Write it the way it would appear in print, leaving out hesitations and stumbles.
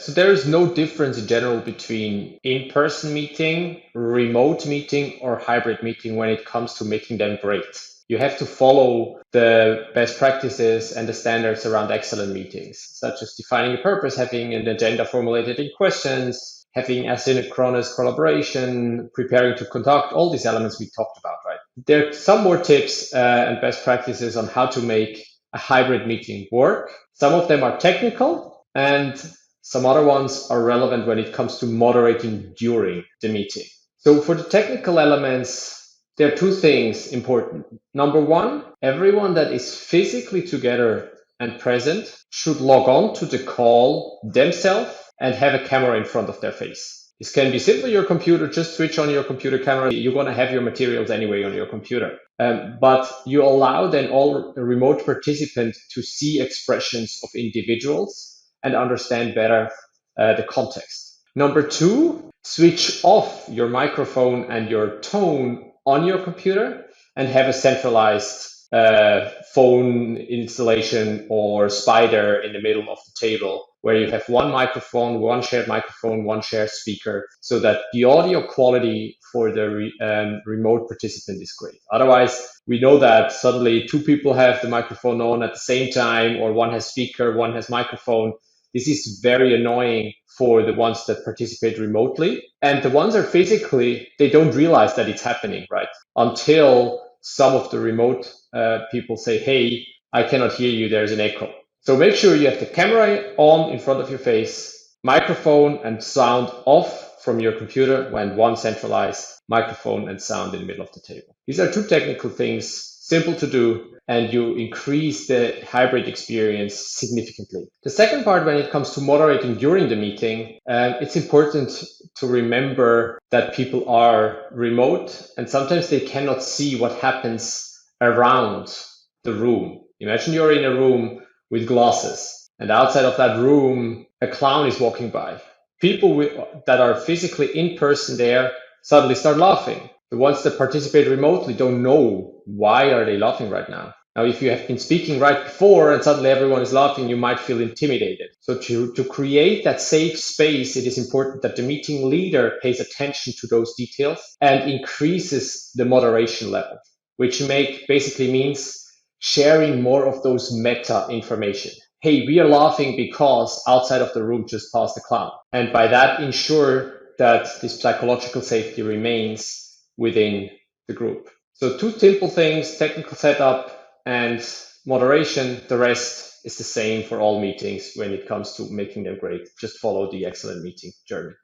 So there is no difference in general between in-person meeting, remote meeting, or hybrid meeting when it comes to making them great. You have to follow the best practices and the standards around excellent meetings, such as defining a purpose, having an agenda formulated in questions, having asynchronous collaboration, preparing to conduct, all these elements we talked about, right? There are some more tips and best practices on how to make a hybrid meeting work. Some of them are technical, and some other ones are relevant when it comes to moderating during the meeting. So for the technical elements, there are two things important. Number one, everyone that is physically together and present should log on to the call themselves and have a camera in front of their face. This can be simply your computer, just switch on your computer camera. You're going to have your materials anyway on your computer. But you allow then all remote participants to see expressions of individuals and understand better the context. Number two, switch off your microphone and your tone on your computer and have a centralized phone installation or spider in the middle of the table where you have one microphone, one shared speaker, so that the audio quality for the remote participant is great. Otherwise, we know that suddenly two people have the microphone on at the same time, or one has speaker, one has microphone. This is very annoying for the ones that participate remotely. And the ones that are physically, they don't realize that it's happening, right? Until some of the remote people say, hey, I cannot hear you, there's an echo. So make sure you have the camera on in front of your face, microphone and sound off from your computer, when one centralized microphone and sound in the middle of the table. These are two technical things, simple to do, and you increase the hybrid experience significantly. The second part, when it comes to moderating during the meeting, it's important to remember that people are remote and sometimes they cannot see what happens around the room. Imagine you're in a room with glasses, and outside of that room, a clown is walking by. People that are physically in person there suddenly start laughing. The ones that participate remotely don't know why are they laughing right now. Now, if you have been speaking right before and suddenly everyone is laughing, you might feel intimidated. So to create that safe space, it is important that the meeting leader pays attention to those details and increases the moderation level, which basically means sharing more of those meta information. Hey, we are laughing because outside of the room just passed a clown. And by that, ensure that this psychological safety remains within the group. So two simple things, technical setup and moderation. The rest is the same for all meetings when it comes to making them great. Just follow the excellent meeting journey.